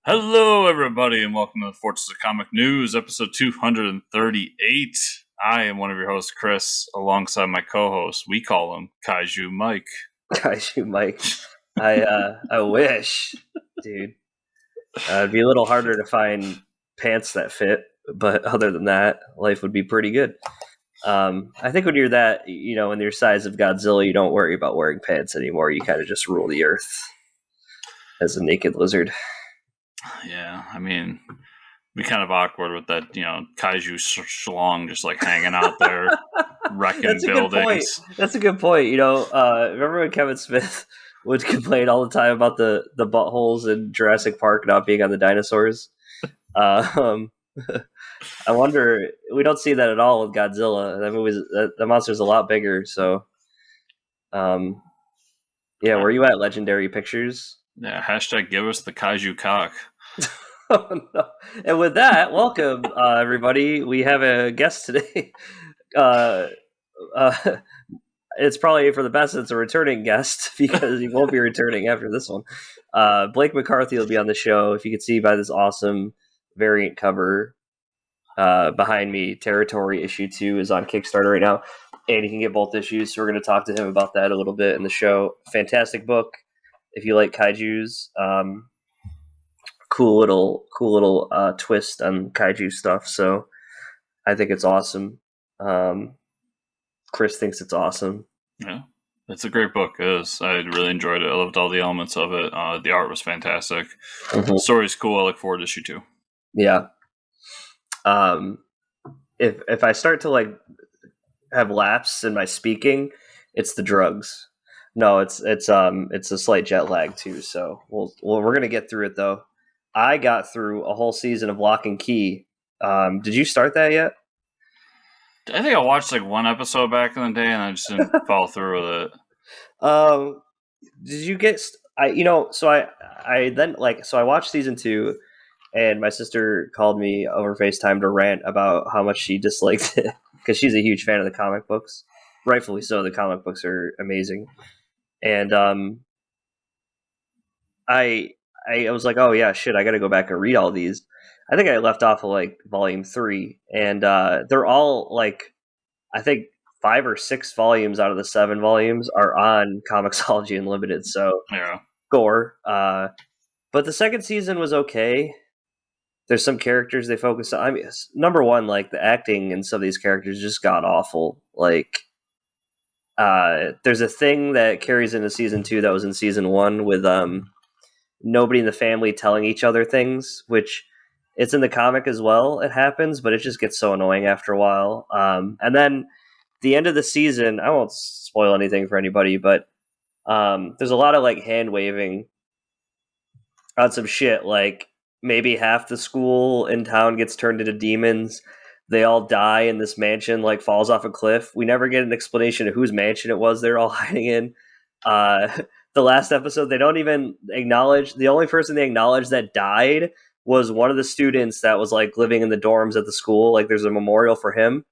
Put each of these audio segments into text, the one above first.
Hello, everybody, and welcome to the Fortress of Comic News, episode 238. I am one of your hosts, Chris, alongside my co-host. We call him Kaiju Mike. Kaiju Mike. I wish, dude. It'd be a little harder to find pants that fit, but other than that, life would be pretty good. I think when you're that, when you're size of Godzilla, you don't worry about wearing pants anymore. You kind of just rule the earth as a naked lizard. Yeah, I mean, be kind of awkward with that, kaiju schlong just like hanging out there, wrecking buildings. That's a good point. Remember when Kevin Smith would complain all the time about the buttholes in Jurassic Park not being on the dinosaurs? I wonder, we don't see that at all with Godzilla. That movie's the monster's a lot bigger. So, where are you at, Legendary Pictures? Yeah, hashtag give us the kaiju cock. Oh, no. And with that, welcome everybody. We have a guest today. It's probably for the best it's a returning guest because he won't be returning after this one. Blake McCarthy will be on the show. If you can see by this awesome variant cover behind me, Territory issue 2 is on Kickstarter right now, and you can get both issues. So we're going to talk to him about that a little bit in the show. Fantastic book if you like kaijus. Cool little twist on kaiju stuff. So I think it's awesome. Chris thinks it's awesome. Yeah, it's a great book. It is. I really enjoyed it. I loved all the elements of it. The art was fantastic. The story's cool. I look forward to issue 2. Yeah. If I start to have lapse in my speaking, it's the drugs. No, it's a slight jet lag too. So we're gonna get through it though. I got through a whole season of Lock and Key. Did you start that yet? I think I watched one episode back in the day, and I just didn't follow through with it. Did you get? I watched season 2, and my sister called me over FaceTime to rant about how much she disliked it because she's a huge fan of the comic books. Rightfully so. The comic books are amazing, and I was like, oh yeah, shit, I got to go back and read all these. I think I left off of volume 3, and they're all I think 5 or 6 volumes out of the 7 volumes are on Comixology Unlimited. So yeah, gore. But the second season was okay. There's some characters they focus on. I mean, number one, the acting in some of these characters just got awful. There's a thing that carries into season 2 that was in season 1 with nobody in the family telling each other things, which it's in the comic as well. It happens, but it just gets so annoying after a while. And then the end of the season, I won't spoil anything for anybody, but there's a lot of hand waving on some shit. Maybe half the school in town gets turned into demons. They all die, and this mansion falls off a cliff. We never get an explanation of whose mansion it was they're all hiding in. The last episode, they don't even acknowledge. The only person they acknowledge that died was one of the students that was living in the dorms at the school. There's a memorial for him.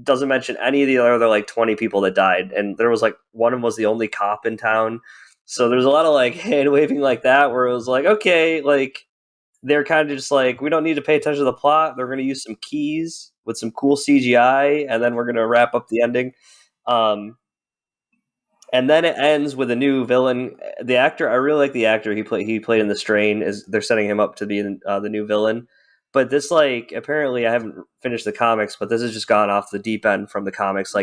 Doesn't mention any of the other 20 people that died, and there was one of them was the only cop in town. So there's a lot of hand waving like that, where it was okay, they're kind of just we don't need to pay attention to the plot. They're going to use some keys with some cool CGI, and then we're going to wrap up the ending. And then it ends with a new villain. The actor, I really like the actor. He played in The Strain. They're setting him up to be the new villain. But this, apparently I haven't finished the comics, but this has just gone off the deep end from the comics.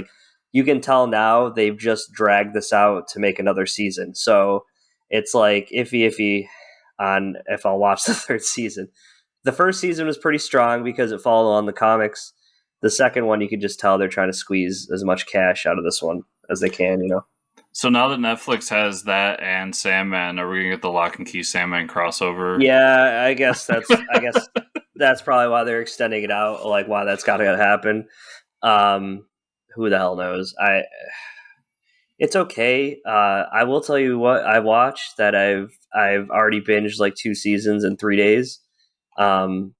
You can tell now they've just dragged this out to make another season. So it's iffy on if I'll watch the third season. The first season was pretty strong because it followed on the comics. The second one, you could just tell they're trying to squeeze as much cash out of this one as they can, So now that Netflix has that and Sandman, are we gonna get the Lock and Key Sandman crossover? Yeah, I guess that's probably why they're extending it out. Why that's got to happen. Who the hell knows? It's okay. I will tell you what I watched that I've already binged 2 seasons in 3 days. You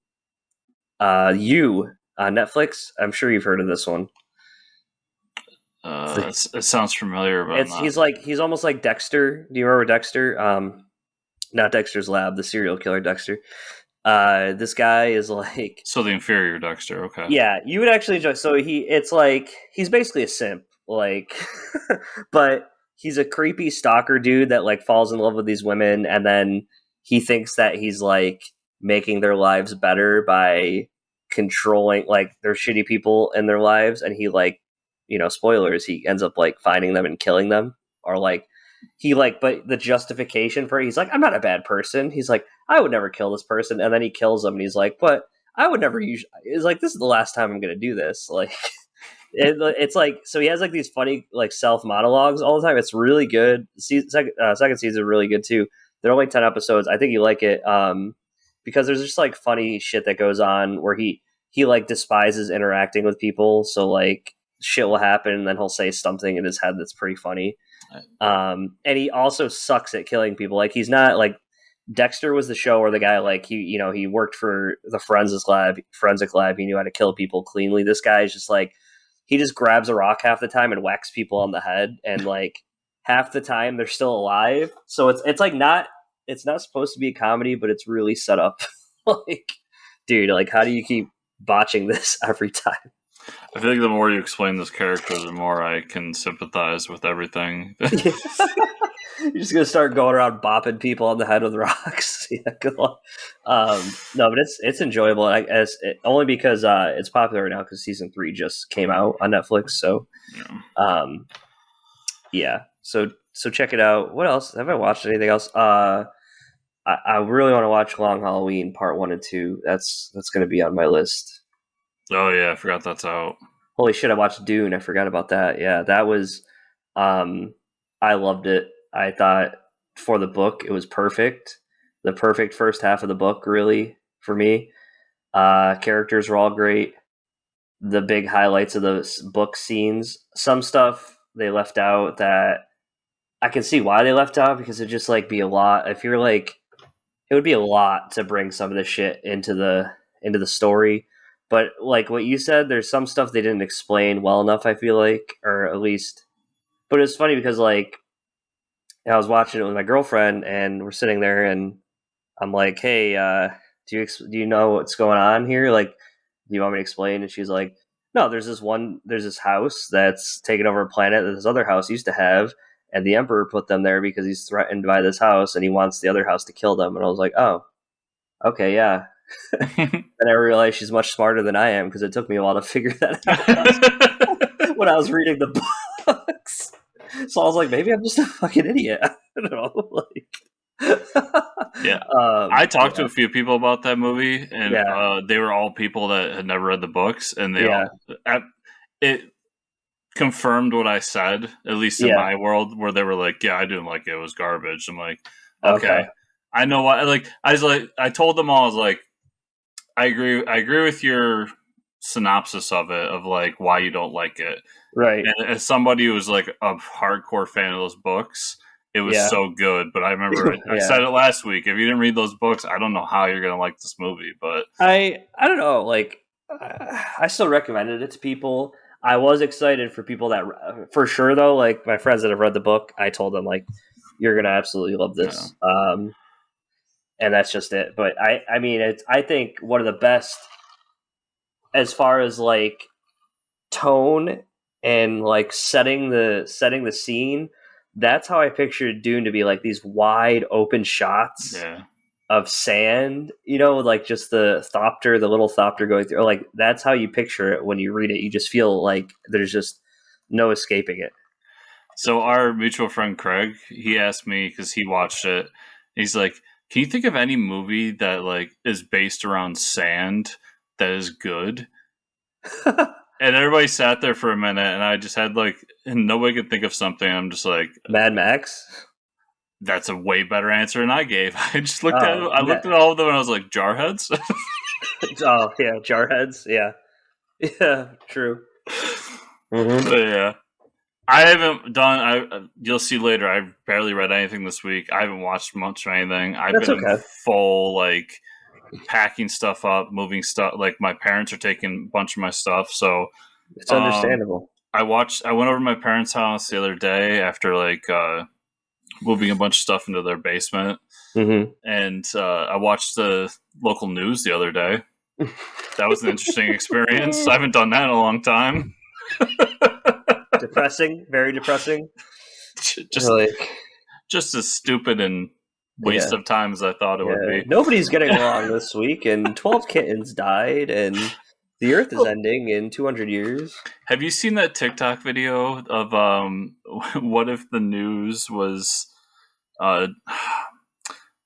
on Netflix. I'm sure you've heard of this one. It sounds familiar, but he's almost like Dexter. Do you remember Dexter? not Dexter's Lab, the serial killer Dexter. This guy is like, So the inferior Dexter, okay. yeah, you would actually enjoy. So it's like he's basically a simp, like, but he's a creepy stalker dude that like falls in love with these women, and then he thinks that he's like making their lives better by controlling like they're shitty people in their lives, and he like, spoilers, he ends up like finding them and killing them, or like he like, but the justification for it, he's like, I'm not a bad person. He's like, I would never kill this person, and then he kills them, and he's like, but I would never use. It's like, this is the last time I'm going to do this. Like, it's like, so he has like these funny like self monologues all the time. It's really good. Second season is really good too. They're only 10 episodes. I think you like it because there's just like funny shit that goes on where he like despises interacting with people. So like shit will happen, and then he'll say something in his head that's pretty funny. And he also sucks at killing people. Like, he's not like Dexter was the show where the guy like he worked for the forensic lab. He knew how to kill people cleanly. This guy is just like, he just grabs a rock half the time and whacks people on the head, and like half the time they're still alive. So it's like it's not supposed to be a comedy, but it's really set up. Like, dude, like, how do you keep botching this every time? I feel like the more you explain this character, the more I can sympathize with everything. You're just gonna start going around bopping people on the head with rocks. Yeah, good luck. No, but it's enjoyable. I guess only because it's popular right now because season 3 just came out on Netflix. So, yeah. So check it out. What else? Have I watched anything else? I really want to watch Long Halloween Part 1 and 2. That's gonna be on my list. Oh yeah, I forgot that's out. Holy shit! I watched Dune. I forgot about that. Yeah, that was. I loved it. I thought for the book it was perfect. The perfect first half of the book, really, for me. Characters were all great. The big highlights of the book scenes. Some stuff they left out that I can see why they left out, because it'd just like be a lot. If you're like, it would be a lot to bring some of this shit into the story. But like what you said, there's some stuff they didn't explain well enough, I feel like, or at least. But it's funny because like I was watching it with my girlfriend, and we're sitting there, and I'm like, "Hey, do you know what's going on here? Like, do you want me to explain?" And she's like, "No, there's this house that's taken over a planet that this other house used to have, and the Emperor put them there because he's threatened by this house, and he wants the other house to kill them." And I was like, "Oh, okay, yeah." And I realized she's much smarter than I am, because it took me a while to figure that out when I was reading the books. So I was like, maybe I'm just a fucking idiot. I don't know. Like, yeah. I talked to a few people about that movie, and they were all people that had never read the books, and it confirmed what I said, at least in my world, where they were like, "Yeah, I didn't like it. It was garbage." I'm like, okay. I know why. Like, I told them all, I was like, I agree with your synopsis of it, of like why you don't like it. Right. And as somebody who was like a hardcore fan of those books, it was so good. But I remember I said it last week. If you didn't read those books, I don't know how you're gonna like this movie. But I don't know. Like, I still recommended it to people. I was excited for people that, for sure though, like my friends that have read the book, I told them like, you're gonna absolutely love this. Yeah. And that's just it. But I mean, I think one of the best as far as like tone and like setting the scene. That's how I pictured Dune to be, like these wide open shots of sand, like just the little thopter going through. Like, that's how you picture it when you read it. You just feel like there's just no escaping it. So our mutual friend Craig, he asked me, because he watched it, he's like, can you think of any movie that like is based around sand that is good? And everybody sat there for a minute, and I just had like, and nobody could think of something. I'm just like, Mad Max. That's a way better answer than I gave. I just looked at it. I looked at all of them, and I was like, Jarheads. Oh yeah, Jarheads. Yeah, true. Mm-hmm. But yeah, I haven't done. You'll see later. I've barely read anything this week. I haven't watched much or anything. I've been in full like packing stuff up, moving stuff. Like, my parents are taking a bunch of my stuff, so it's understandable. I went over to my parents' house the other day after like moving a bunch of stuff into their basement. Mm-hmm. And I watched the local news the other day. That was an interesting experience. I haven't done that in a long time. Depressing, very depressing. Just as stupid and waste of time as I thought it would be. Nobody's getting along this week, and 12 kittens died, and the Earth is ending in 200 years. Have you seen that TikTok video of what if the news was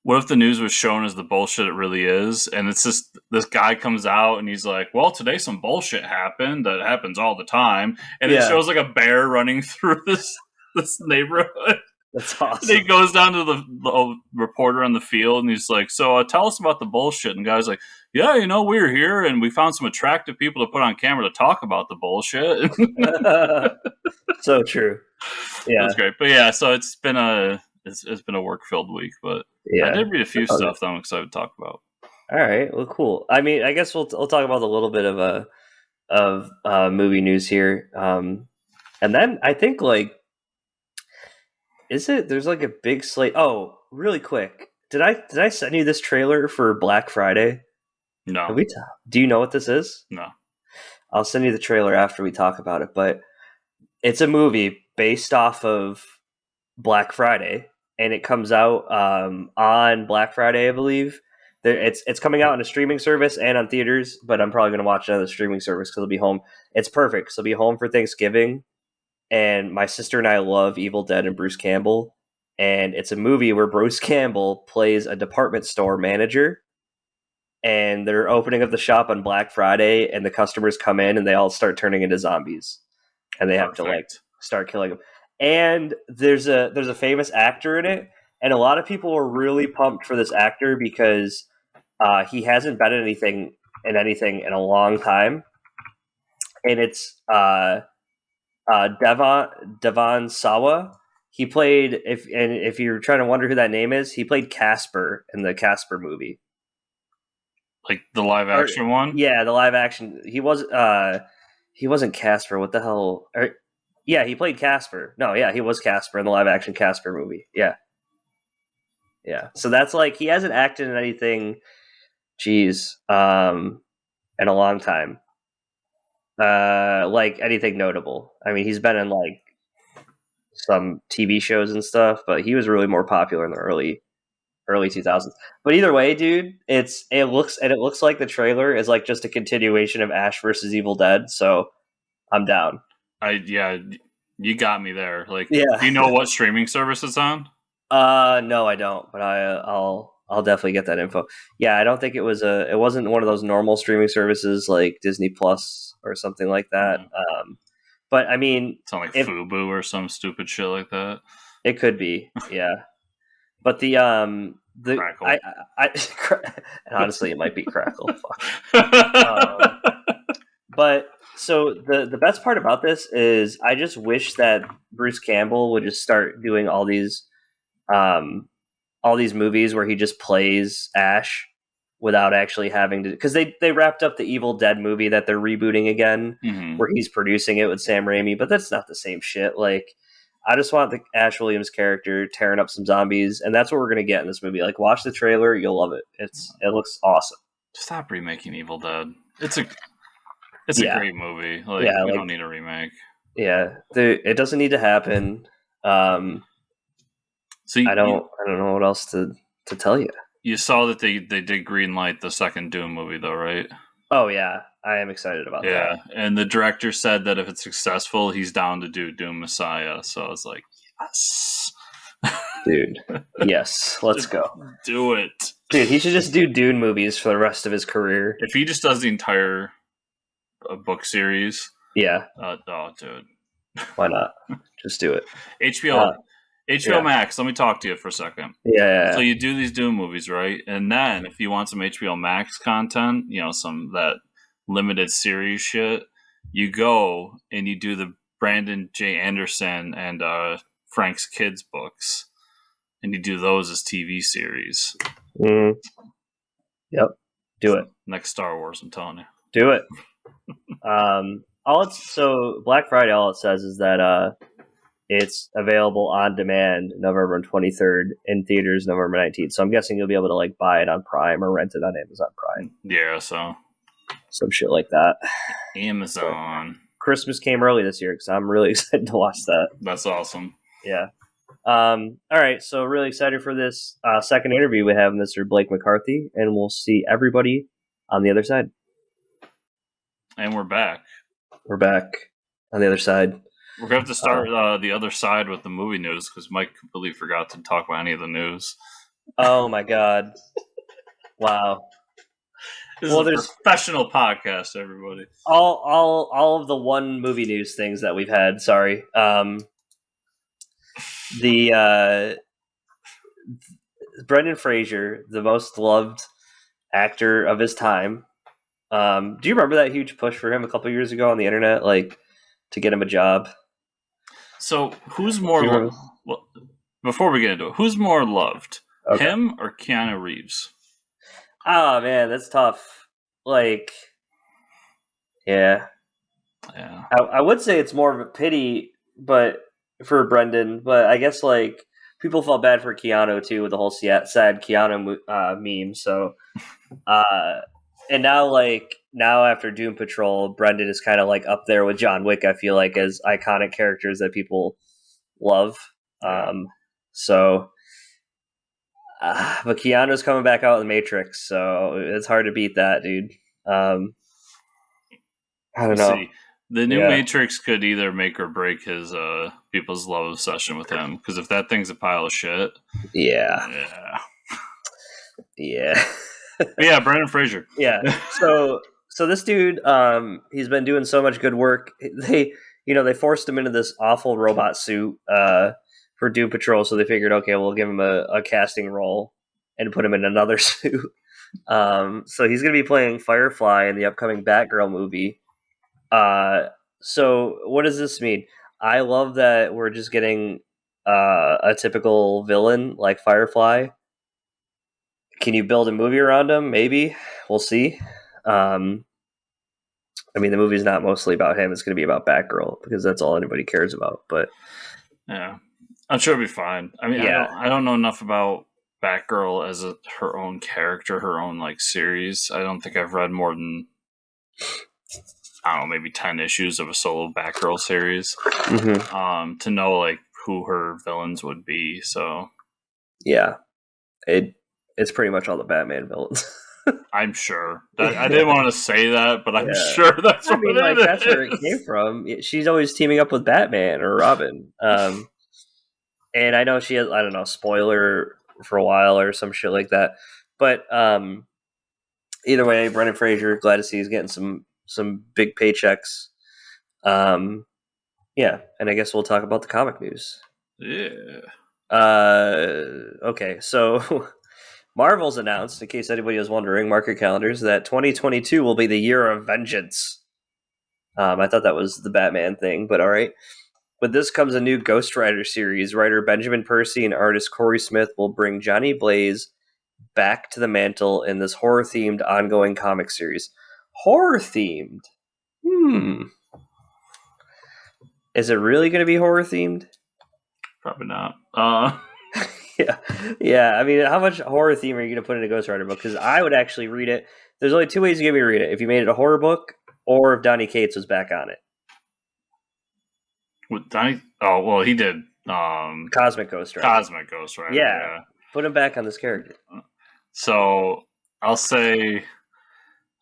what if the news was shown as the bullshit it really is? And it's just this guy comes out and he's like, well, today some bullshit happened that happens all the time. And it shows like a bear running through this neighborhood. That's awesome. And he goes down to the reporter on the field and he's like, so tell us about the bullshit. And the guy's like, yeah, we were here and we found some attractive people to put on camera to talk about the bullshit. So true. Yeah. That's great. But yeah, so it's been a work-filled week, but I did read a few stuff that I'm excited to talk about. All right, well, cool. I mean, I guess we'll talk about a little bit of movie news here, and then I think there's like a big slate. Oh, really quick, did I send you this trailer for Black Friday? No. Do you know what this is? No. I'll send you the trailer after we talk about it, but it's a movie based off of Black Friday. And it comes out on Black Friday, I believe. It's coming out on a streaming service and on theaters, but I'm probably going to watch it on the streaming service because it'll be home. It's perfect. So I'll be home for Thanksgiving. And my sister and I love Evil Dead and Bruce Campbell. And it's a movie where Bruce Campbell plays a department store manager. And they're opening up the shop on Black Friday, and the customers come in and they all start turning into zombies. And they have to start killing them. And there's a famous actor in it, and a lot of people were really pumped for this actor because he hasn't been in anything in a long time, and it's Devon Sawa. He played if you're trying to wonder who that name is, he played Casper in the Casper movie, like the live action one. Yeah, the live action. He wasn't Casper. What the hell? Yeah, he played Casper. No, yeah, he was Casper in the live-action Casper movie. Yeah. Yeah. So that's he hasn't acted in anything, in a long time. Anything notable. I mean, he's been in, some TV shows and stuff, but he was really more popular in the early 2000s. But either way, dude, it looks like the trailer is, just a continuation of Ash versus Evil Dead, so I'm down. You got me there. Do you know what streaming service it's on? No, I don't, but I'll definitely get that info. Yeah, I don't think it wasn't one of those normal streaming services like Disney Plus or something like that. But I mean, it's not Fubo or some stupid shit like that. It could be, yeah. But Crackle. And honestly, it might be Crackle. Fuck. But so the best part about this is I just wish that Bruce Campbell would just start doing all these movies where he just plays Ash without actually having to, because they wrapped up the Evil Dead movie that they're rebooting again, where he's producing it with Sam Raimi, but that's not the same shit. I just want the Ash Williams character tearing up some zombies, and that's what we're gonna get in this movie. Watch the trailer, you'll love it. It looks awesome. Stop remaking Evil Dead. It's a great movie. We don't need a remake. Yeah, it doesn't need to happen. So I don't know what else to tell you. You saw that they did greenlight the second Doom movie, though, right? Oh yeah, I am excited about that. Yeah, and the director said that if it's successful, he's down to do Doom Messiah. So I was like, yes, dude, yes, let's go, do it, dude. He should just do Dune movies for the rest of his career. If he just does the entire book series, yeah. Oh, dude, why not? Just do it. HBO Max, let me talk to you for a second. Yeah. So you do these Doom movies, right? And then if you want some HBO Max content, some that limited series shit, you go and you do the Brandon J. Anderson and Frank's Kids books, and you do those as TV series. Yep. Do it. Next Star Wars, I'm telling you. Do it. So Black Friday, all it says is that It's available on demand November 23rd, in theaters November 19th. So I'm guessing you'll be able to like buy it on Prime or rent it on Amazon Prime. Yeah, so some shit like that. Amazon. But Christmas came early this year because I'm really excited to watch that. That's awesome. Yeah. All right, so really excited for this second interview we have Mr. Blake McCarthy, and we'll see everybody on the other side. And we're back. We're back on the other side. We're going to have to start the other side with the movie news because Mike completely forgot to talk about any of the news. Oh my god! Wow. This is a professional podcast, everybody. All of the one movie news things that we've had. Sorry. The Brendan Fraser, the most loved actor of his time. Do you remember that huge push for him a couple years ago on the internet, like to get him a job? So who's more? Well, before we get into it, who's more loved, him or Keanu Reeves? Oh man, that's tough. Like, yeah. I would say it's more of a pity, but for Brendan, but I guess like people felt bad for Keanu too with the whole sad Keanu meme. So, and now after Doom Patrol, Brendan is kind of like up there with John Wick. I feel like as iconic characters that people love. So. But Keanu's coming back out of the Matrix, so it's hard to beat that, dude. I don't know. See. The new Matrix could either make or break his people's love obsession with him. Because if that thing's a pile of shit, yeah. Yeah, Brendan Fraser. Yeah. So this dude, he's been doing so much good work. They forced him into this awful robot suit. For Doom Patrol, so they figured, okay, we'll give him a casting role and put him in another suit. So he's going to be playing Firefly in the upcoming Batgirl movie. So what does this mean? I love that we're just getting a typical villain like Firefly. Can you build a movie around him? Maybe. We'll see. I mean, the movie's not mostly about him. It's going to be about Batgirl because that's all anybody cares about. But yeah. I'm sure it'll be fine. I mean, I don't know enough about Batgirl as her own character, her own like series. I don't think I've read more than maybe 10 issues of a solo Batgirl series to know like who her villains would be. So yeah, it's pretty much all the Batman villains. I'm sure. I didn't want to say that, but I'm sure that's what it is. That's where it came from. She's always teaming up with Batman or Robin. And I know she has, I don't know, spoiler for a while or some shit like that. But either way, Brendan Fraser, glad to see he's getting some big paychecks. And I guess we'll talk about the comic news. Yeah. Okay, so Marvel's announced, in case anybody was wondering, mark your calendars, that 2022 will be the year of vengeance. I thought that was the Batman thing, but all right. With this comes a new Ghost Rider series. Writer Benjamin Percy and artist Corey Smith will bring Johnny Blaze back to the mantle in this horror-themed ongoing comic series. Horror-themed? Is it really going to be horror-themed? Probably not. Yeah. I mean, how much horror theme are you going to put in a Ghost Rider book? Because I would actually read it. There's only two ways you get me to read it. If you made it a horror book, or if Donny Cates was back on it. With Donny? Oh, well, he did. Cosmic Ghost Rider. Cosmic Ghost Rider. Yeah. Put him back on this character. So I'll say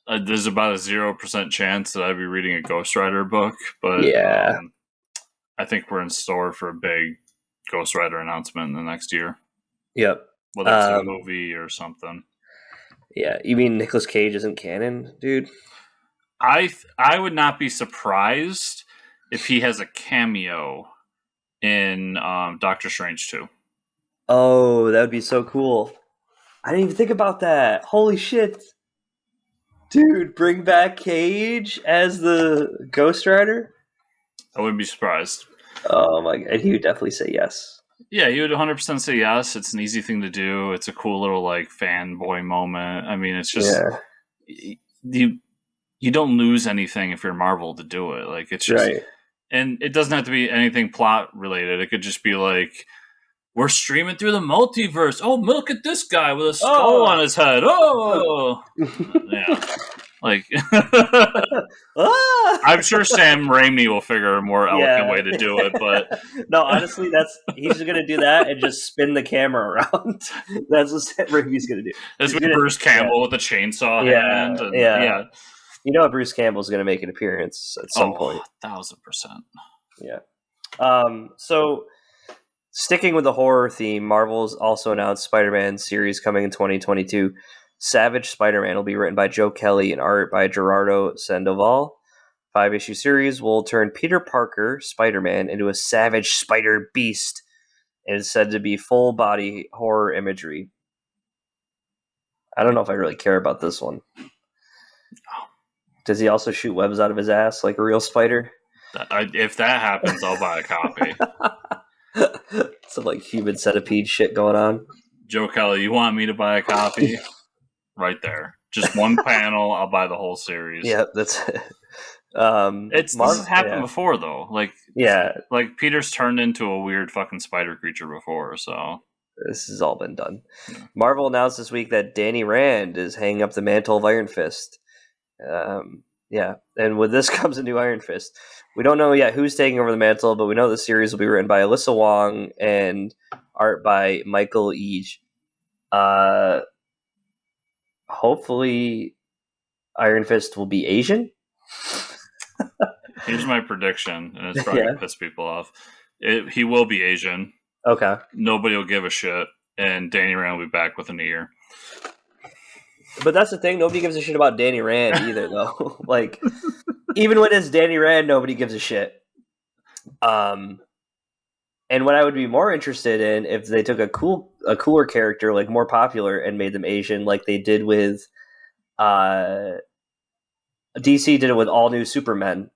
there's about a 0% chance that I'd be reading a Ghost Rider book, but I think we're in store for a big Ghost Rider announcement in the next year. Yep. Whether it's a movie or something. Yeah. You mean Nicolas Cage isn't canon, dude? I would not be surprised if he has a cameo in Doctor Strange 2. Oh, that would be so cool. I didn't even think about that. Holy shit. Dude, bring back Cage as the Ghost Rider? I wouldn't be surprised. Oh my god, he would definitely say yes. Yeah, he would 100% say yes. It's an easy thing to do. It's a cool little like fanboy moment. I mean, it's just you don't lose anything if you're Marvel to do it. Like it's just And it doesn't have to be anything plot related. It could just be like, we're streaming through the multiverse. Oh, look at this guy with a skull on his head. Oh, yeah. Like, I'm sure Sam Raimi will figure a more eloquent way to do it, but no, honestly, he's just gonna do that and just spin the camera around. That's what Sam Raimi's gonna do. That's with Bruce Campbell with the chainsaw hand. And, yeah. You know, Bruce Campbell's gonna make an appearance at some point. 1,000%. Yeah. So, sticking with the horror theme, Marvel's also announced Spider-Man series coming in 2022. Savage Spider-Man will be written by Joe Kelly and art by Gerardo Sandoval. 5-issue series will turn Peter Parker, Spider-Man, into a savage spider beast and is said to be full-body horror imagery. I don't know if I really care about this one. Does he also shoot webs out of his ass like a real spider? If that happens, I'll buy a copy. Some like human centipede shit going on. Joe Kelly, you want me to buy a copy? Right there. Just one panel, I'll buy the whole series. Yeah, that's it. This has happened before, though. Like Peter's turned into a weird fucking spider creature before, so this has all been done. Yeah. Marvel announced this week that Danny Rand is hanging up the mantle of Iron Fist. And with this comes a new Iron Fist. We don't know yet who's taking over the mantle, but we know the series will be written by Alyssa Wong and art by Michael Eage. Hopefully Iron Fist will be Asian. Here's my prediction, and it's probably going to piss people off. He will be Asian. Okay. Nobody will give a shit, and Danny Rand will be back within a year. But that's the thing. Nobody gives a shit about Danny Rand either, though. Like, even when it's Danny Rand, nobody gives a shit. And what I would be more interested in if they took a cooler character, like more popular, and made them Asian, like they did with DC did it with all new Superman,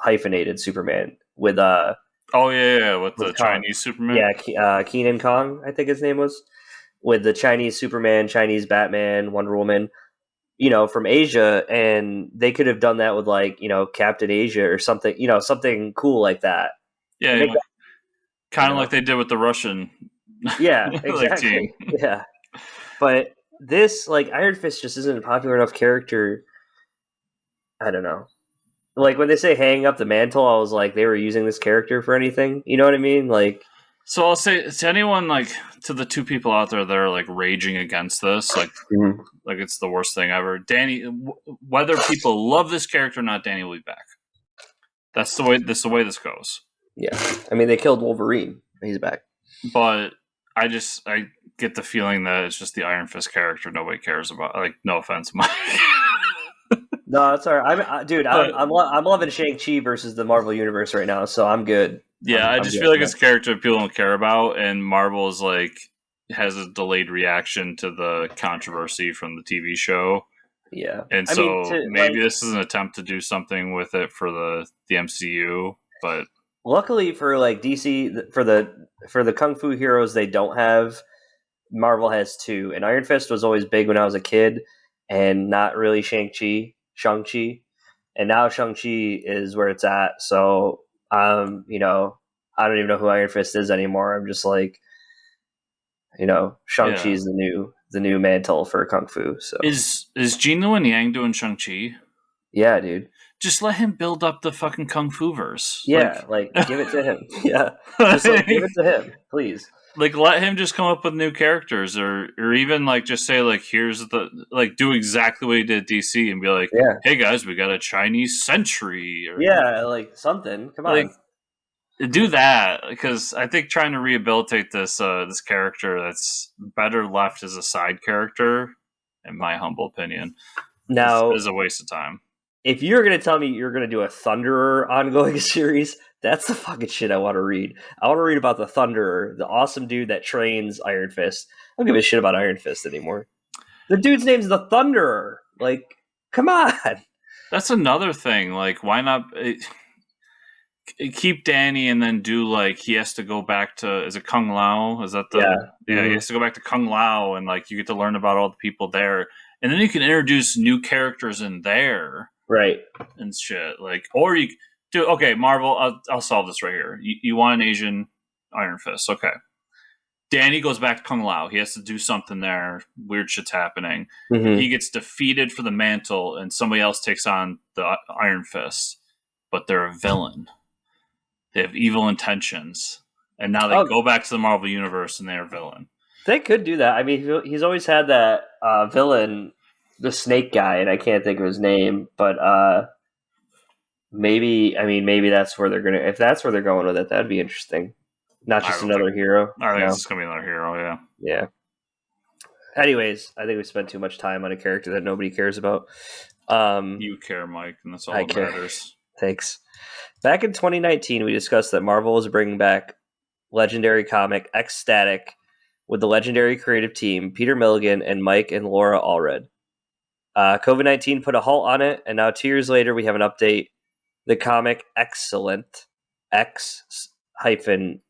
hyphenated Superman with with the Chinese Superman. Yeah, Keenan Kong, I think his name was, with the Chinese Superman, Chinese Batman, Wonder Woman. From Asia, and they could have done that with Captain Asia or something, something cool like that. Yeah, kind of like they did with the Russian. Yeah, exactly. Team. Yeah, but this Iron Fist just isn't a popular enough character. I don't know. Like when they say hang up the mantle, I was like, they were using this character for anything. You know what I mean? Like. So I'll say to anyone, to the two people out there that are raging against this, it's the worst thing ever. Danny, whether people love this character or not, Danny will be back. That's the way this goes. Yeah, I mean they killed Wolverine. He's back, but I get the feeling that it's just the Iron Fist character nobody cares about. No offense, Mike. No, it's all right. I'm loving Shang-Chi versus the Marvel Universe right now, so I'm good. Yeah, I just feel like it's a character people don't care about, and Marvel's has a delayed reaction to the controversy from the TV show. Yeah, and maybe this is an attempt to do something with it for the MCU, but luckily for DC, for the Kung Fu heroes they don't have, Marvel has two, and Iron Fist was always big when I was a kid, and not really Shang-Chi, and now Shang-Chi is where it's at. So I don't even know who Iron Fist is anymore. I'm just Shang-Chi is the new mantle for Kung Fu. So is Gene Luen Yang doing Shang-Chi? Yeah, dude. Just let him build up the fucking Kung Fu verse. Yeah, give it to him. Yeah, just give it to him, please. Let him just come up with new characters, or even just say here's the do exactly what he did at DC and be like, hey guys, we got a Chinese sentry. Or, something. Come on. Do that, because I think trying to rehabilitate this character that's better left as a side character, in my humble opinion, now is a waste of time. If you're going to tell me you're going to do a Thunderer ongoing series, that's the fucking shit I want to read. I want to read about the Thunderer, the awesome dude that trains Iron Fist. I don't give a shit about Iron Fist anymore. The dude's name's the Thunderer. Come on. That's another thing. Why not keep Danny and then do he has to go back to, is it Kung Lao? Is that the Mm-hmm. He has to go back to Kung Lao, and you get to learn about all the people there, and then you can introduce new characters in there. right, and shit. Like, or you do okay, Marvel. I'll solve this right here. You want an Asian Iron Fist? Okay. Danny goes back to Kung Lao. He has to do something there. Weird shit's happening. He gets defeated for the mantle, and somebody else takes on the Iron Fist. But they're a villain. They have evil intentions. And now they go back to the Marvel Universe, and they're a villain. They could do that. I mean, he's always had that villain, the snake guy, and I can't think of his name. But maybe that's where they're going to... If that's where they're going with it, that'd be interesting. Not just another hero. I think it's going to be another hero, yeah. Yeah. Anyways, I think we spent too much time on a character that nobody cares about. You care, Mike, and that's all that matters. Thanks. Back in 2019, we discussed that Marvel is bringing back legendary comic X-Static with the legendary creative team, Peter Milligan and Mike and Laura Allred. COVID-19 put a halt on it, and now 2 years later, we have an update. The comic x-cellent, X-cellent,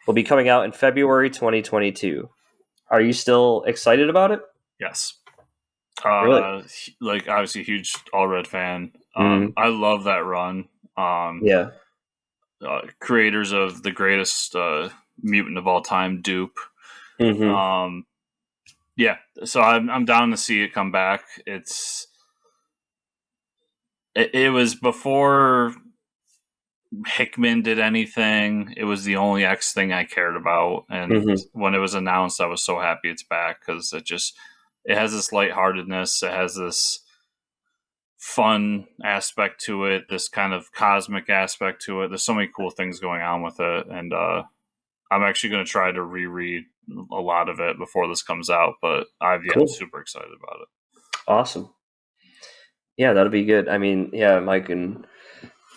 will be coming out in February 2022. Are you still excited about it? Yes. Really? Like, obviously, a huge Allred fan. I love that run. Yeah. Creators of the greatest mutant of all time, Dupe. Yeah, so I'm down to see it come back. It was before Hickman did anything. It was the only X thing I cared about, and when it was announced, I was so happy it's back because it has this lightheartedness. It has this fun aspect to it, this kind of cosmic aspect to it. There's so many cool things going on with it, and I'm actually going to try to reread a lot of it before this comes out, but I'm super excited about it. Awesome. Yeah, that'll be good. I mean, yeah, Mike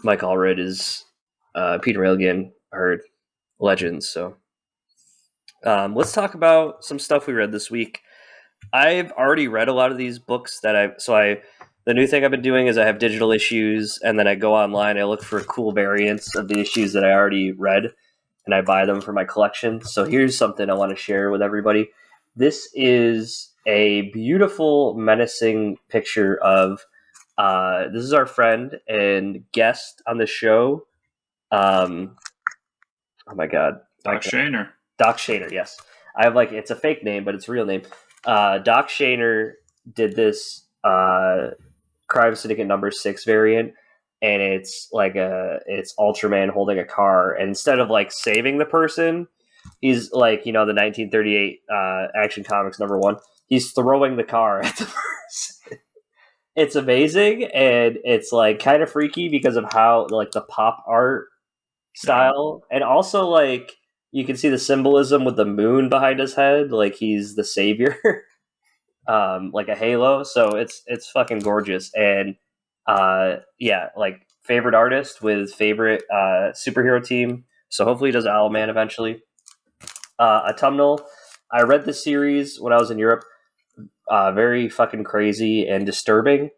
Allred is Peter Milligan are legends, so let's talk about some stuff we read this week. I've already read a lot of these books the new thing I've been doing is I have digital issues, and then I go online, I look for cool variants of the issues that I already read, and I buy them for my collection. So here's something I want to share with everybody. This is a beautiful, menacing picture of this is our friend and guest on the show. Oh my God. Doc Shaner. Doc Shaner, yes. I have it's a fake name, but it's a real name. Doc Shaner did this Crime Syndicate number 6 variant, and it's it's Ultraman holding a car, and instead of saving the person, he's the 1938 Action Comics number 1, he's throwing the car at the person. It's amazing, and it's kind of freaky because of how the pop art style, and also you can see the symbolism with the moon behind his head, he's the savior. Like a halo, so it's fucking gorgeous, and favorite artist with favorite superhero team. So hopefully he does Owlman eventually. Autumnal. I read this series when I was in Europe. Very fucking crazy and disturbing.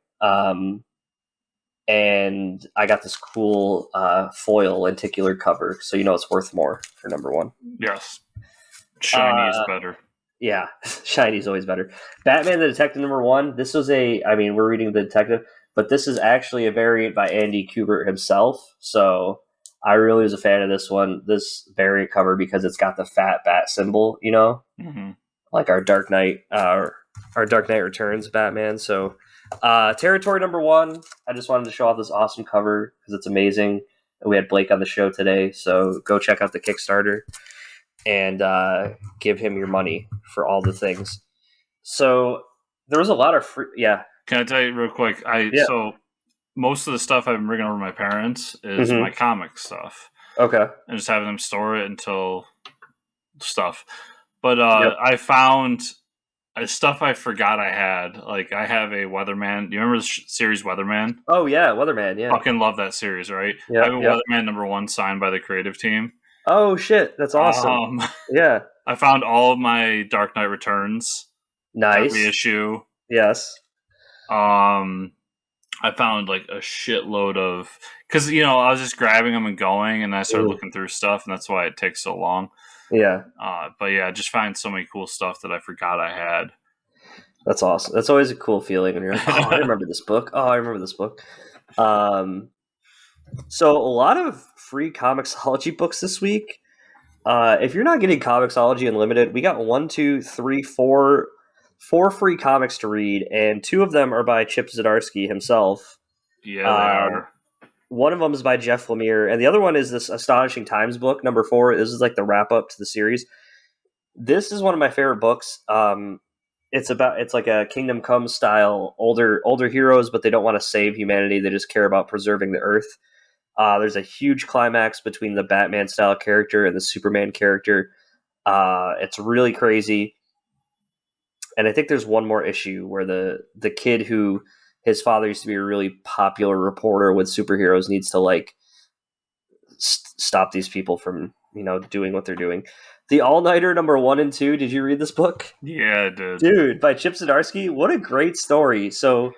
And I got this cool foil lenticular cover, so it's worth more for number 1. Yes, shiny is better. Yeah, shiny is always better. Batman the Detective number 1. This was we're reading the Detective, but this is actually a variant by Andy Kubert himself. So I really was a fan of this variant cover, because it's got the fat bat symbol, like our Dark Knight, our Dark Knight Returns Batman. So Territory number 1. I just wanted to show off this awesome cover because it's amazing. We had Blake on the show today, so go check out the Kickstarter and give him your money for all the things. So there was a lot of yeah. Can I tell you real quick? So most of the stuff I've been bringing over to my parents is my comic stuff. Okay. And just having them store it until stuff. But I found stuff I forgot I had. I have a Weatherman. Do you remember the series Weatherman? Oh yeah, Weatherman. Yeah. Fucking love that series, right? I have a Weatherman number 1 signed by the creative team. Oh shit, that's awesome. Yeah. I found all of my Dark Knight Returns. Nice. Reissue. Yes. I found a shitload of, because I was just grabbing them and going, and I started looking through stuff, and that's why it takes so long. Yeah. But yeah, I just find so many cool stuff that I forgot I had. That's awesome. That's always a cool feeling when you're like, oh, I remember this book. Oh, I remember this book. So a lot of free Comixology books this week. If you're not getting Comixology Unlimited, we got 4 free comics to read, and 2 of them are by Chip Zdarsky himself. Yeah, they are. One of them is by Jeff Lemire, and the other one is this Astonishing Times book, number 4. This is like the wrap up to the series. This is one of my favorite books. It's like a Kingdom Come style, older heroes, but they don't want to save humanity. They just care about preserving the Earth. There's a huge climax between the Batman style character and the Superman character. It's really crazy. And I think there's one more issue where the kid who his father used to be a really popular reporter with superheroes needs to like stop these people from, doing what they're doing. The All-Nighter number 1 and 2. Did you read this book? Yeah, I did. Dude, by Chip Zdarsky. What a great story. So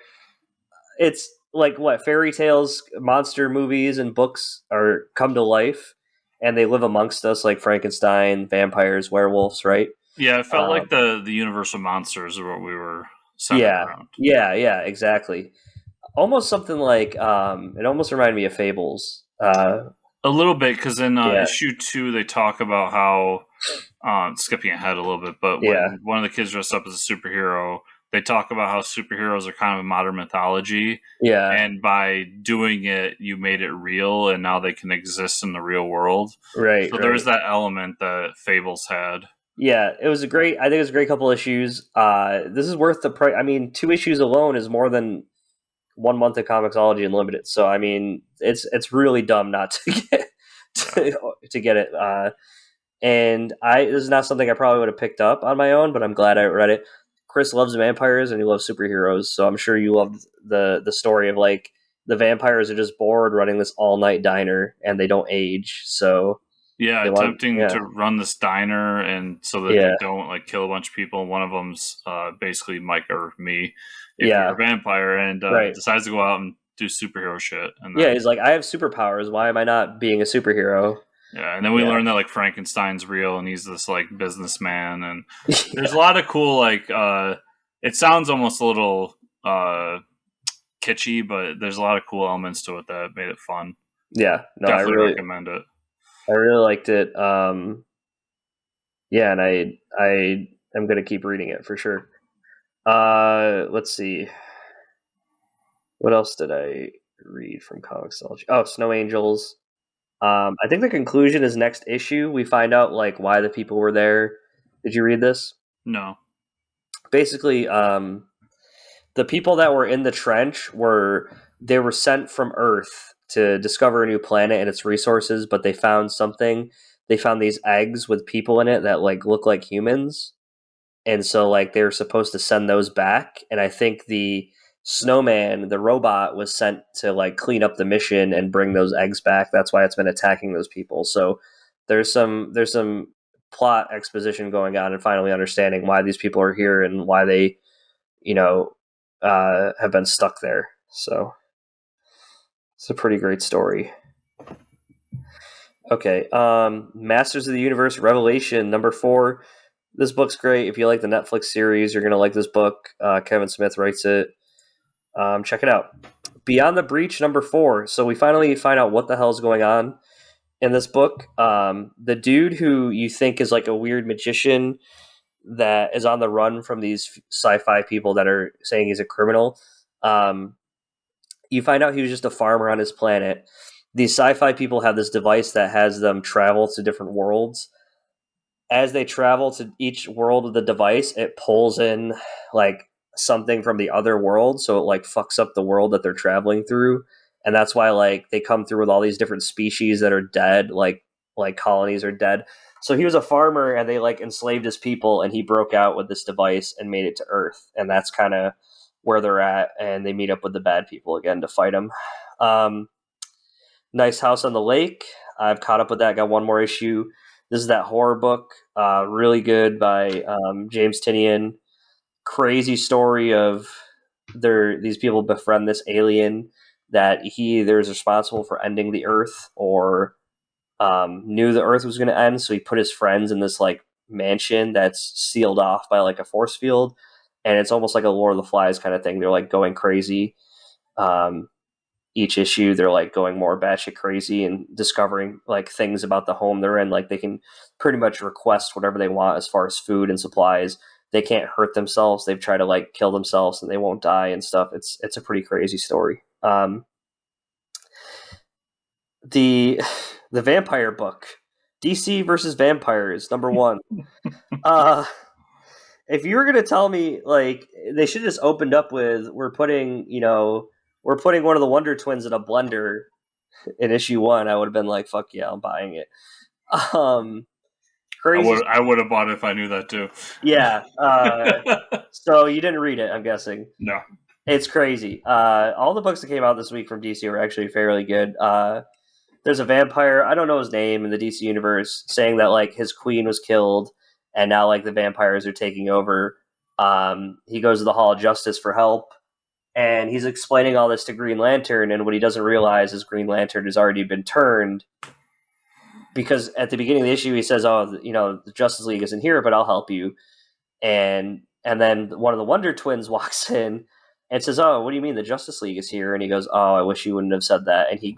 it's like what fairy tales, monster movies, and books are come to life, and they live amongst us like Frankenstein, vampires, werewolves, right? Yeah, it felt like the Universal monsters are what we were centered around. Yeah, exactly. Almost something like it almost reminded me of Fables. A little bit, because in issue 2 they talk about how skipping ahead a little bit, but when one of the kids dressed up as a superhero, they talk about how superheroes are kind of a modern mythology. Yeah. And by doing it, you made it real, and now they can exist in the real world. Right. So there's that element that Fables had. Yeah, I think it was a great couple issues. This is worth the price. I mean, 2 issues alone is more than 1 month of Comixology Unlimited. So, I mean, it's really dumb not to get to get it. And this is not something I probably would have picked up on my own, but I'm glad I read it. Chris loves vampires and he loves superheroes, so I'm sure you loved the story of like the vampires are just bored running this all night diner and they don't age. So attempting to run this diner and so that they don't like kill a bunch of people. One of them's basically Mike or me, if you're a vampire, and decides to go out and do superhero shit. And then, he's like, I have superpowers. Why am I not being a superhero? Yeah, and then we learn that like Frankenstein's real and he's this like businessman, and there's a lot of cool like it sounds almost a little kitschy, but there's a lot of cool elements to it that made it fun. Yeah, no, definitely I really recommend it. I really liked it. And I am going to keep reading it for sure. Let's see. What else did I read from Comixology? Oh, Snow Angels. I think the conclusion is next issue. We find out like why the people were there. Did you read this? No. Basically, the people that were in the trench were sent from Earth to discover a new planet and its resources, but they found something. They found these eggs with people in it that like look like humans, and so like they were supposed to send those back. And I think the Snowman, the robot, was sent to like clean up the mission and bring those eggs back. That's why it's been attacking those people. So there's some plot exposition going on and finally understanding why these people are here and why they, have been stuck there. So it's a pretty great story. Okay, Masters of the Universe Revelation number 4. This book's great. If you like the Netflix series, you're gonna like this book. Kevin Smith writes it. Check it out. Beyond the Breach number 4. So we finally find out what the hell is going on in this book. The dude who you think is like a weird magician that is on the run from these sci-fi people that are saying he's a criminal. You find out he was just a farmer on his planet. These sci-fi people have this device that has them travel to different worlds. As they travel to each world of the device, it pulls in like something from the other world, so it like fucks up the world that they're traveling through. And that's why like they come through with all these different species that are dead, like colonies are dead. So he was a farmer and they like enslaved his people, and he broke out with this device and made it to Earth. And that's kind of where they're at, and they meet up with the bad people again to fight him. Nice House on the Lake. I've caught up with that. Got one more issue. This is that horror book. Really good by James Tynion. Crazy story of these people befriend this alien that he either is responsible for ending the Earth or knew the Earth was going to end. So he put his friends in this like mansion that's sealed off by like a force field. and it's almost like a Lord of the Flies kind of thing. They're like going crazy. Each issue, they're like going more batshit crazy and discovering like things about the home they're in. Like they can pretty much request whatever they want as far as food and supplies. They can't hurt themselves. They've tried to like kill themselves and they won't die and stuff. It's a pretty crazy story. The vampire book, DC versus Vampires, #1. If you were gonna tell me like they should just opened up with we're putting one of the Wonder Twins in a blender in issue 1, I would have been like, fuck yeah, I'm buying it. Crazy. I would have bought it if I knew that too. Yeah. So you didn't read it, I'm guessing. No. It's crazy. All the books that came out this week from DC were actually fairly good. There's a vampire, I don't know his name in the DC universe, saying that like his queen was killed and now like the vampires are taking over. He goes to the Hall of Justice for help. And he's explaining all this to Green Lantern, and what he doesn't realize is Green Lantern has already been turned. Because at the beginning of the issue, he says, "Oh, the Justice League isn't here, but I'll help you." And then one of the Wonder Twins walks in and says, "Oh, what do you mean the Justice League is here?" And he goes, "Oh, I wish you wouldn't have said that." And he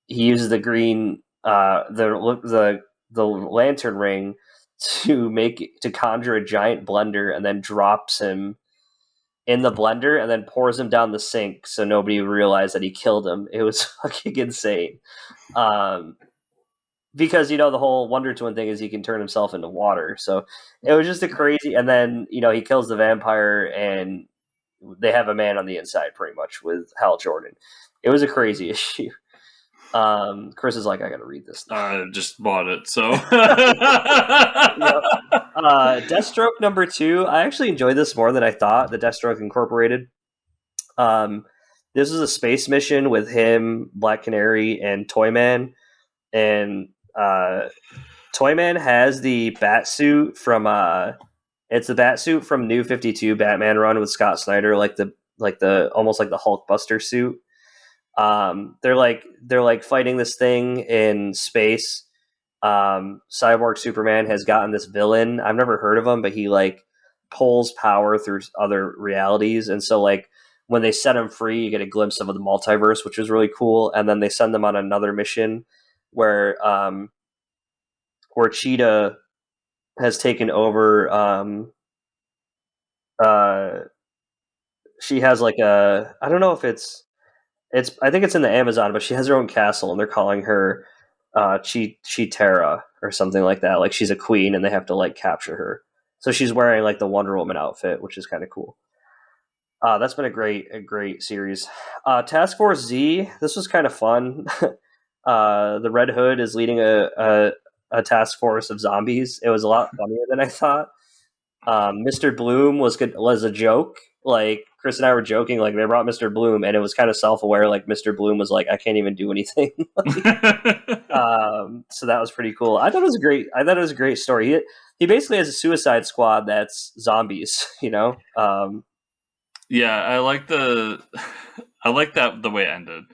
uses the green the lantern ring to conjure a giant blender, and then drops him in the blender and then pours him down the sink so nobody would realize that he killed him. It was fucking insane. Because, the whole Wonder Twin thing is he can turn himself into water. So it was just a crazy... And then, he kills the vampire and they have a man on the inside pretty much with Hal Jordan. It was a crazy issue. Chris is like, I gotta read this now. I just bought it, so... Deathstroke number 2. I actually enjoyed this more than I thought. The Deathstroke Incorporated. This is a space mission with him, Black Canary, and Toyman. And Toyman has the bat suit from it's the bat suit from New 52 Batman run with Scott Snyder, like the almost like the Hulkbuster suit. They're like fighting this thing in space. Cyborg Superman has gotten this villain. I've never heard of him, but he like pulls power through other realities, and so like when they set him free, you get a glimpse of the multiverse, which is really cool. And then they send them on another mission where Cheetah has taken over. She has like I don't know if it's I think it's in the Amazon, but she has her own castle, and they're calling her Chitara or something like that. Like she's a queen, and they have to like capture her. So she's wearing like the Wonder Woman outfit, which is kind of cool. That's been a great series. Task Force Z. This was kind of fun. The Red Hood is leading a task force of zombies. It was a lot funnier than I thought. Mr. Bloom was a joke. Like Chris and I were joking, like they brought Mr. Bloom, and it was kind of self-aware. Like Mr. Bloom was like, I can't even do anything. So that was pretty cool. I thought it was a great story. He basically has a Suicide Squad that's zombies. Yeah, I like the way it ended.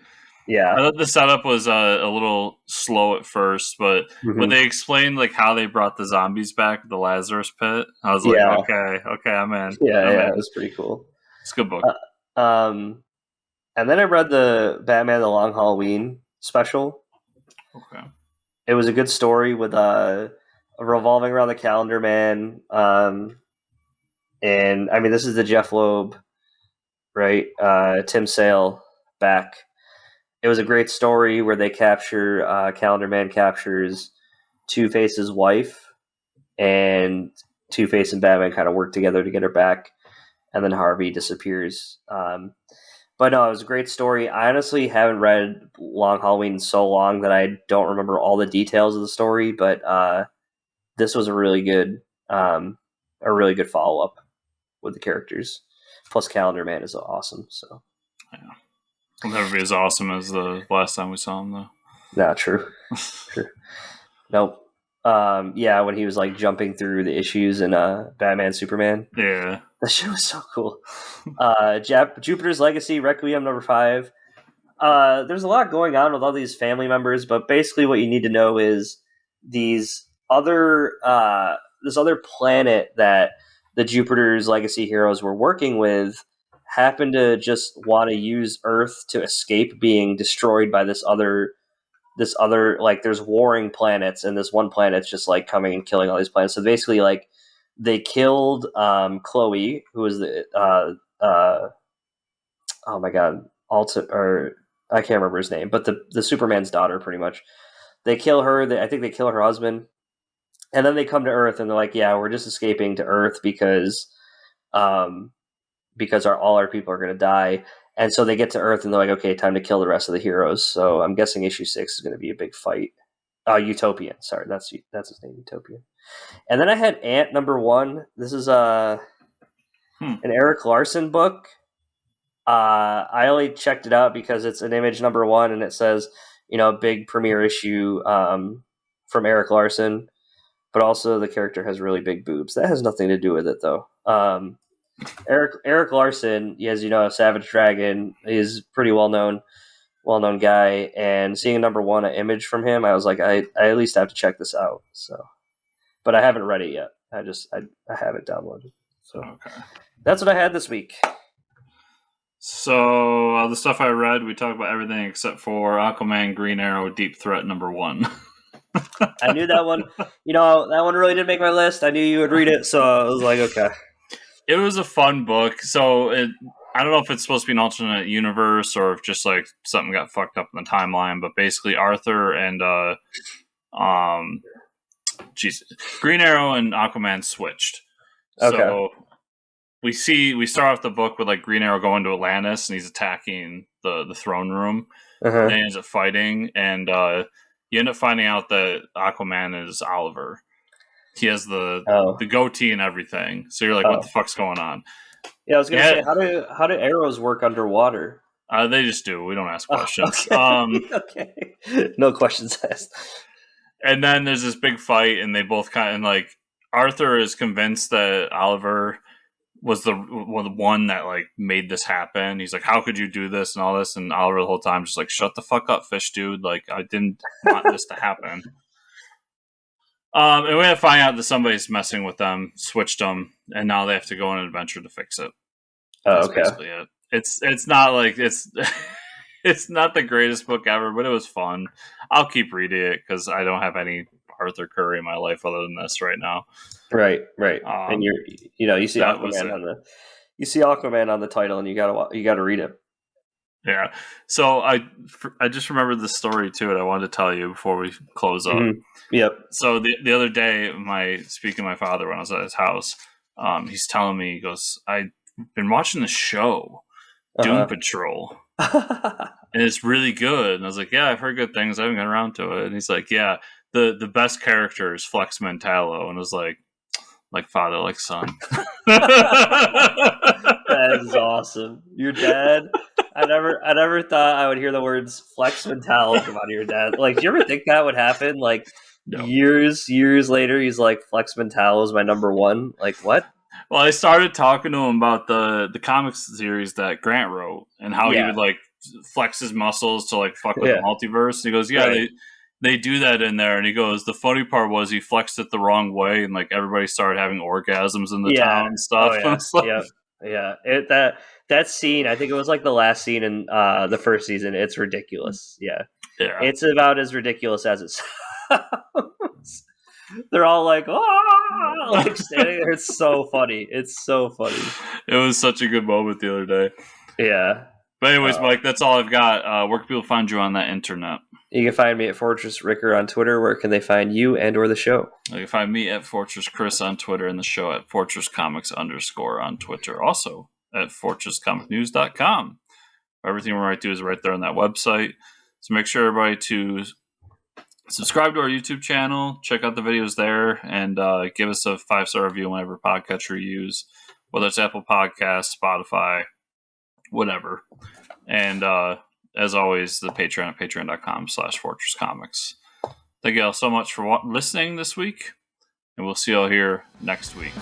Yeah, I thought the setup was a little slow at first, but when they explained like how they brought the zombies back, the Lazarus Pit, I was like, okay, I'm in. Yeah, it was pretty cool. It's a good book. And then I read the Batman the Long Halloween special. Okay, it was a good story with revolving around the Calendar Man. And I mean, this is the Jeff Loeb, right? Tim Sale back. It was a great story where they capture Calendar Man captures Two-Face's wife, and Two-Face and Batman kind of work together to get her back, and then Harvey disappears. But no, it was a great story. I honestly haven't read Long Halloween in so long that I don't remember all the details of the story, but this was a really good follow-up with the characters. Plus Calendar Man is awesome, so... Yeah. He'll never be as awesome as the last time we saw him, though. Nah, true. True. Nope. Yeah, when he was like jumping through the issues in Batman Superman. Yeah. That shit was so cool. Jupiter's Legacy, Requiem number 5. There's a lot going on with all these family members, but basically what you need to know is this other planet that the Jupiter's Legacy heroes were working with happen to just want to use Earth to escape being destroyed by this other like there's warring planets, and this one planet's just like coming and killing all these planets. So basically, like they killed Chloe, who was the oh my god, or I can't remember his name, but the Superman's daughter, pretty much. They kill her. I think they kill her husband, and then they come to Earth, and they're like, "Yeah, we're just escaping to Earth because all our people are going to die." And so they get to Earth, and they're like, "Okay, time to kill the rest of the heroes." So I'm guessing issue 6 is going to be a big fight. Utopian. Sorry, that's his name, Utopian. And then I had Ant number 1. This is an Eric Larson book. I only checked it out because it's an Image number 1, and it says, big premiere issue from Eric Larson, but also the character has really big boobs. That has nothing to do with it, though. Eric Larson, as you know, Savage Dragon, he's pretty well-known guy, and seeing a number 1 Image from him, I was like, I at least have to check this out. So, but I haven't read it yet. I have it downloaded. So That's what I had this week. So the stuff I read, we talked about everything except for Aquaman, Green Arrow, Deep Threat number 1. I knew that one. That one really didn't make my list. I knew you would read it, so I was like, okay. It was a fun book. So I don't know if it's supposed to be an alternate universe or if just like something got fucked up in the timeline. But basically, Arthur and Green Arrow and Aquaman switched. Okay. So we start off the book with like Green Arrow going to Atlantis and he's attacking the throne room. And he ends up fighting, and you end up finding out that Aquaman is Oliver. He has the goatee and everything. So you're like, what the fuck's going on? Yeah, I was going to say, how do arrows work underwater? They just do. We don't ask questions. Okay. No questions asked. And then there's this big fight, and they both like Arthur is convinced that Oliver was the one that like made this happen. He's like, how could you do this and all this? And Oliver the whole time just like, shut the fuck up, fish dude. Like, I didn't want this to happen. And we have to find out that somebody's messing with them, switched them, and now they have to go on an adventure to fix it. That's basically it. It's not like it's not the greatest book ever, but it was fun. I'll keep reading it because I don't have any Arthur Curry in my life other than this right now. Right. And you see Aquaman on the title, and you gotta read it. Yeah. So I just remembered the story too, and I wanted to tell you before we close up. Mm-hmm. Yep. So the other day, speaking to my father when I was at his house, he's telling me, he goes, I've been watching the show, Doom Patrol, and it's really good. And I was like, yeah, I've heard good things. I haven't gotten around to it. And he's like, yeah, the best character is Flex Mentallo. And I was like father, like son. That is awesome. Your dad. I never thought I would hear the words Flex Mentallo come out of your dad. Like, do you ever think that would happen? Like, no. Years later, he's like, Flex Mentallo is my number 1. Like, what? Well, I started talking to him about the comics series that Grant wrote and how he would like flex his muscles to like fuck with the multiverse. And he goes, they do that in there. And he goes, the funny part was he flexed it the wrong way, and like everybody started having orgasms in the town and stuff. That scene, I think it was like the last scene in the first season. It's ridiculous. Yeah. It's about as ridiculous as it sounds. They're all like, oh, like standing there. It's so funny. It was such a good moment the other day. Yeah. But anyways, Mike, that's all I've got. Where can people find you on that internet? You can find me at Fortress Ricker on Twitter. Where can they find you and or the show? You can find me at Fortress Chris on Twitter and the show at Fortress Comics _ on Twitter. Also at FortressComicNews.com. Everything we might do is right there on that website. So make sure everybody to subscribe to our YouTube channel, check out the videos there, and give us a 5-star review whenever podcatcher you use, whether it's Apple Podcasts, Spotify, whatever. And as always, the Patreon at patreon.com/FortressComics. Thank you all so much for listening this week, and we'll see you all here next week.